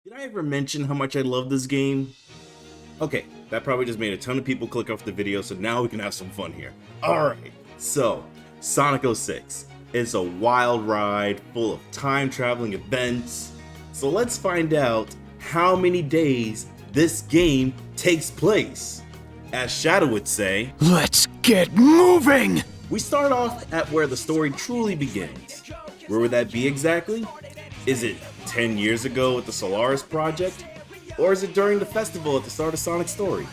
Did I ever mention how much I love this game? Okay, that probably just made a ton of people click off the video, so now we can have some fun here. Alright, so Sonic 06 is a wild ride full of time-traveling events. So let's find out how many days this game takes place. As Shadow would say, let's get moving! We start off at where the story truly begins. Where would that be exactly? Is it 10 years ago with the Solaris project? Or is it during the festival at the start of Sonic's story?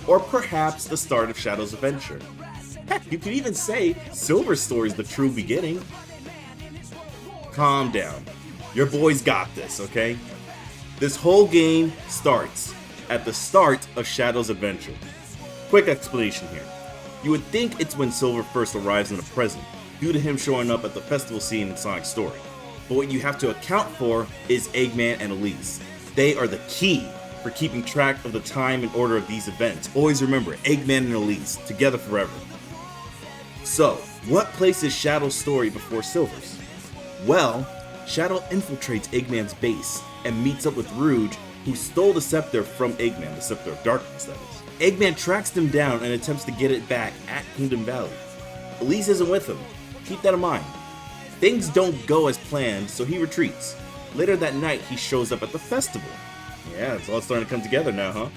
Or perhaps the start of Shadow's adventure? Heck, you could even say Silver's story is the true beginning. Calm down. Your boys got this, okay? This whole game starts at the start of Shadow's adventure. Quick explanation here. You would think it's when Silver first arrives in the present, due to him showing up at the festival scene in Sonic's story. But what you have to account for is Eggman and Elise. They are the key for keeping track of the time and order of these events. Always remember, Eggman and Elise, together forever. So, what places Shadow's story before Silver's? Well, Shadow infiltrates Eggman's base and meets up with Rouge, who stole the scepter from Eggman, the Scepter of Darkness, that is. Eggman tracks them down and attempts to get it back at Kingdom Valley. Elise isn't with him. Keep that in mind. Things don't go as planned, so he retreats. Later that night, he shows up at the festival. Yeah, it's all starting to come together now, huh?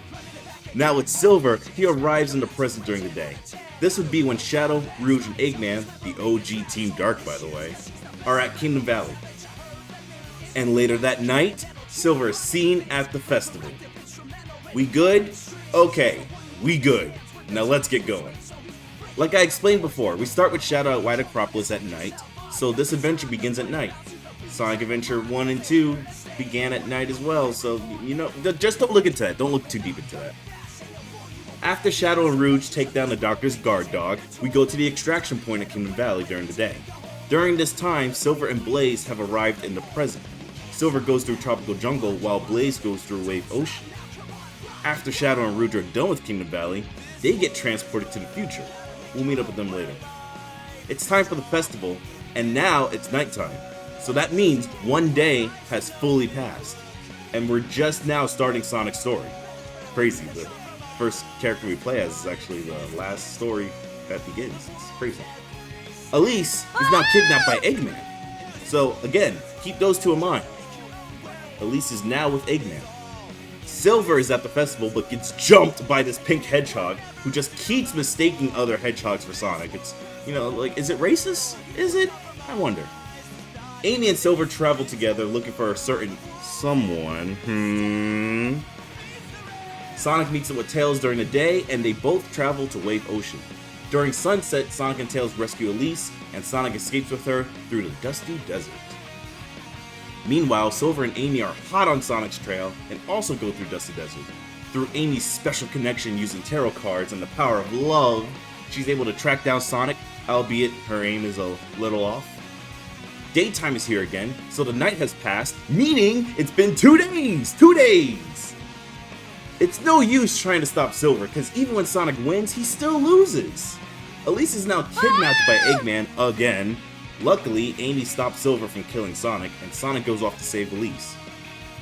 Now with Silver, he arrives in the present during the day. This would be when Shadow, Rouge, and Eggman, the OG Team Dark by the way, are at Kingdom Valley. And later that night, Silver is seen at the festival. We good? Okay, we good. Now let's get going. Like I explained before, we start with Shadow at White Acropolis at night, so this adventure begins at night. Sonic Adventure 1 and 2 began at night as well, so, you know, just don't look into that. Don't look too deep into that. After Shadow and Rouge take down the Doctor's guard dog, we go to the extraction point at Kingdom Valley during the day. During this time, Silver and Blaze have arrived in the present. Silver goes through Tropical Jungle while Blaze goes through Wave Ocean. After Shadow and Rouge are done with Kingdom Valley, they get transported to the future. We'll meet up with them later. It's time for the festival, and now it's nighttime. So that means one day has fully passed. And we're just now starting Sonic's story. Crazy, the first character we play as is actually the last story that begins. It's crazy. Elise is now kidnapped by Eggman. So again, keep those two in mind. Elise is now with Eggman. Silver is at the festival but gets jumped by this pink hedgehog who just keeps mistaking other hedgehogs for Sonic. It's, you know, like, is it racist? Is it? I wonder. Amy and Silver travel together looking for a certain someone. Sonic meets up with Tails during the day and they both travel to Wave Ocean. During sunset, Sonic and Tails rescue Elise and Sonic escapes with her through the dusty desert. Meanwhile, Silver and Amy are hot on Sonic's trail and also go through Dusty Desert. Through Amy's special connection using tarot cards and the power of love, she's able to track down Sonic, albeit her aim is a little off. Daytime is here again, so the night has passed, meaning it's been 2 days! 2 days! It's no use trying to stop Silver, because even when Sonic wins, he still loses. Elise is now kidnapped by Eggman again. Luckily, Amy stops Silver from killing Sonic, and Sonic goes off to save Elise.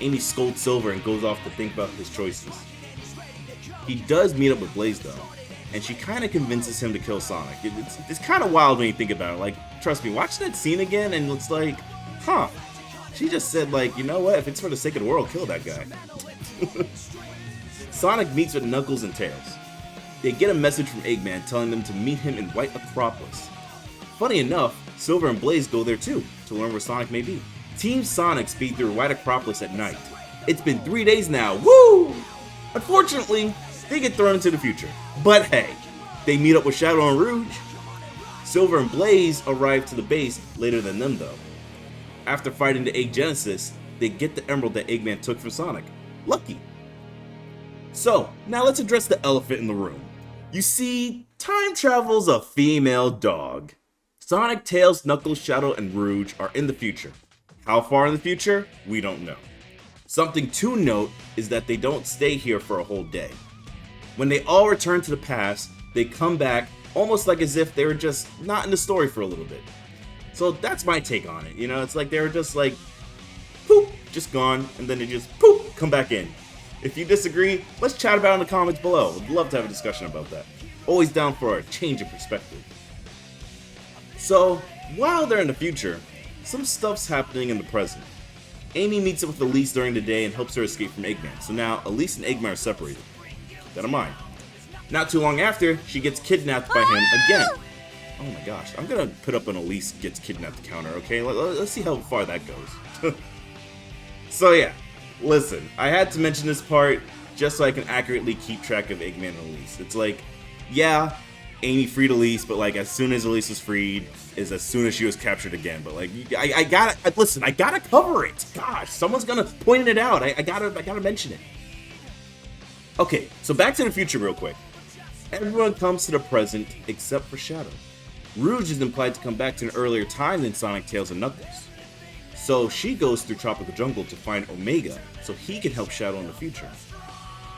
Amy scolds Silver and goes off to think about his choices. He does meet up with Blaze though, and she kind of convinces him to kill Sonic. It's kind of wild when you think about it. Like, trust me, watch that scene again and it's like, huh. She just said, like, you know what, if it's for the sake of the world, kill that guy. Sonic meets with Knuckles and Tails. They get a message from Eggman telling them to meet him in White Acropolis. Funny enough, Silver and Blaze go there too, to learn where Sonic may be. Team Sonic speed through White Acropolis at night. It's been 3 days now, woo! Unfortunately, they get thrown into the future. But hey, they meet up with Shadow and Rouge. Silver and Blaze arrive to the base later than them though. After fighting the Egg Genesis, they get the emerald that Eggman took from Sonic. Lucky. So, now let's address the elephant in the room. You see, time travel's a female dog. Sonic, Tails, Knuckles, Shadow, and Rouge are in the future. How far in the future? We don't know. Something to note is that they don't stay here for a whole day. When they all return to the past, they come back almost like as if they were just not in the story for a little bit. So that's my take on it. You know, it's like they were just like, poop, just gone, and then they just poof, come back in. If you disagree, let's chat about it in the comments below. Would love to have a discussion about that. Always down for a change of perspective. So, while they're in the future, some stuff's happening in the present. Amy meets up with Elise during the day and helps her escape from Eggman. So now, Elise and Eggman are separated. Keep that in mind. Not too long after, she gets kidnapped by him again. Oh my gosh, I'm gonna put up an Elise gets kidnapped counter, okay? Let's see how far that goes. So yeah, listen, I had to mention this part just so I can accurately keep track of Eggman and Elise. It's like, yeah, Amy freed Elise, but like as soon as Elise was freed is as soon as she was captured again. But like, I gotta cover it. Gosh, someone's gonna point it out. I gotta mention it. Okay, so back to the future real quick. Everyone comes to the present except for Shadow. Rouge is implied to come back to an earlier time than Sonic, Tails, and Knuckles. So she goes through Tropical Jungle to find Omega so he can help Shadow in the future.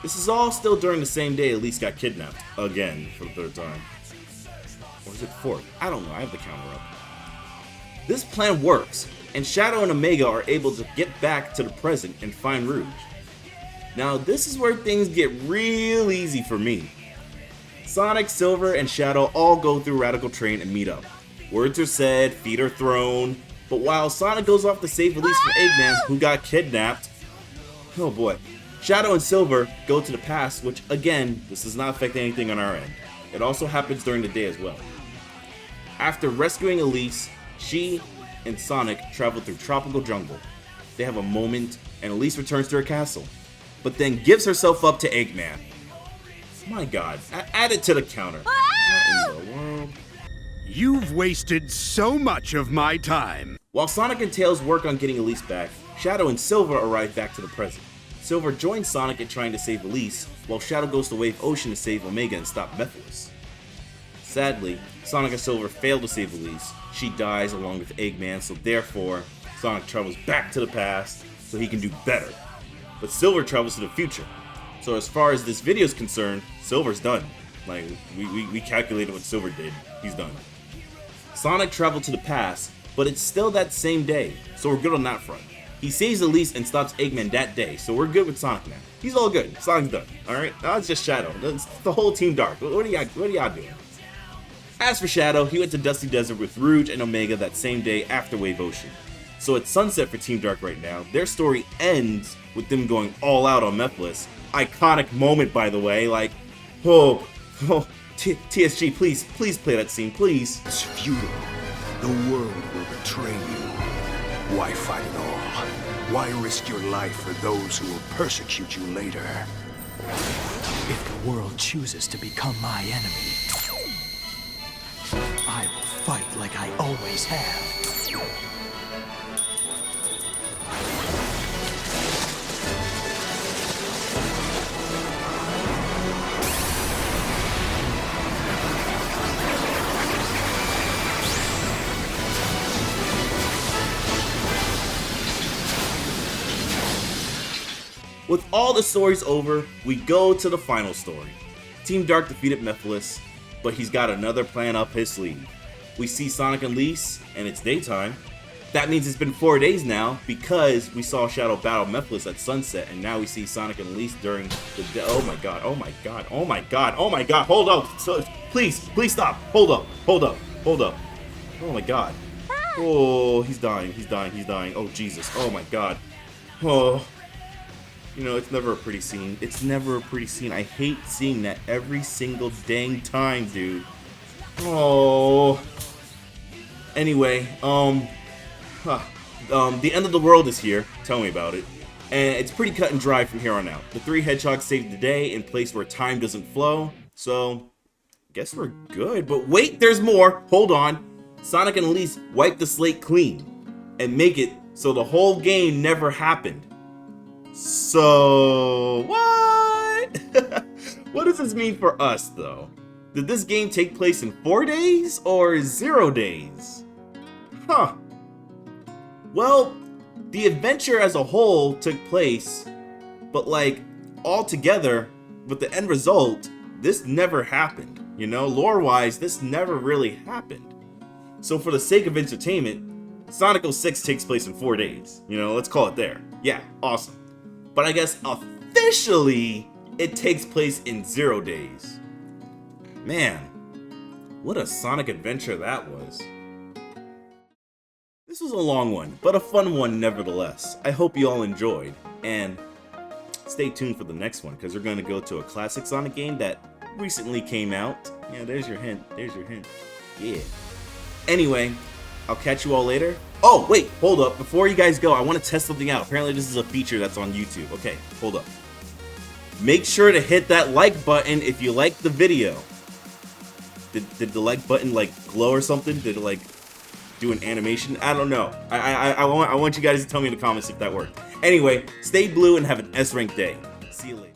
This is all still during the same day Elise got kidnapped, again, for the third time. Or is it fourth? I don't know, I have the counter up. This plan works, and Shadow and Omega are able to get back to the present and find Rouge. Now this is where things get real easy for me. Sonic, Silver, and Shadow all go through Radical Train and meet up. Words are said, feet are thrown, but while Sonic goes off to save Elise from Eggman, who got kidnapped, oh boy, Shadow and Silver go to the past, which again, this does not affect anything on our end. It also happens during the day as well. After rescuing Elise, she and Sonic travel through Tropical Jungle. They have a moment, and Elise returns to her castle, but then gives herself up to Eggman. My god, add it to the counter. What in the world? You've wasted so much of my time. While Sonic and Tails work on getting Elise back, Shadow and Silver arrive back to the present. Silver joins Sonic in trying to save Elise, while Shadow goes to Wave Ocean to save Omega and stop Mephiles. Sadly, Sonic and Silver fail to save Elise. She dies along with Eggman, so therefore, Sonic travels back to the past so he can do better. But Silver travels to the future. So as far as this video is concerned, Silver's done. Like, we calculated what Silver did. He's done. Sonic traveled to the past, but it's still that same day, so we're good on that front. He saves Elise and stops Eggman that day, so we're good with Sonic now. He's all good. Sonic's done. Alright? Now it's just Shadow. It's the whole Team Dark. What are y'all doing? As for Shadow, he went to Dusty Desert with Rouge and Omega that same day after Wave Ocean. So it's sunset for Team Dark right now. Their story ends with them going all out on Mephiles. Iconic moment, by the way. Like, TSG, please play that scene, please. It's futile. The world will betray you. Why fight at all? Why risk your life for those who will persecute you later? If the world chooses to become my enemy, I will fight like I always have. With all the stories over, we go to the final story. Team Dark defeated Mephiles, but he's got another plan up his sleeve. We see Sonic and Elise, and it's daytime. That means it's been 4 days now, because we saw Shadow battle Mephiles at sunset, and now we see Sonic and Elise during the day. Oh my god, oh my god, oh my god, oh my god, hold up! So, please stop! Hold up! Oh my god. Oh, he's dying. Oh Jesus, oh my god. Oh. You know, it's never a pretty scene. I hate seeing that every single dang time, dude. Oh. Anyway, the end of the world is here. Tell me about it. And it's pretty cut and dry from here on out. The three Hedgehogs saved the day in a place where time doesn't flow. So, guess we're good. But wait, there's more. Hold on. Sonic and Elise wipe the slate clean and make it so the whole game never happened. So, what? What does this mean for us, though? Did this game take place in 4 days or 0 days? Huh. Well, the adventure as a whole took place, but like, all together, with the end result, this never happened. You know, lore-wise, this never really happened. So for the sake of entertainment, Sonic 06 takes place in 4 days. You know, let's call it there. Yeah, awesome. but I guess officially it takes place in 0 days. Man, what a Sonic adventure that was. This was a long one, but a fun one nevertheless. I hope you all enjoyed, and stay tuned for the next one, because we're going to go to a classic Sonic game that recently came out. Yeah, there's your hint. There's your hint. Yeah. Anyway, I'll catch you all later. Oh, wait, hold up. Before you guys go, I want to test something out. Apparently this is a feature that's on YouTube. Okay, hold up. Make sure to hit that like button if you liked the video. Did the like button like glow or something? Did it like do an animation? I don't know. I want you guys to tell me in the comments if that worked. Anyway, stay blue and have an S-rank day. See you later.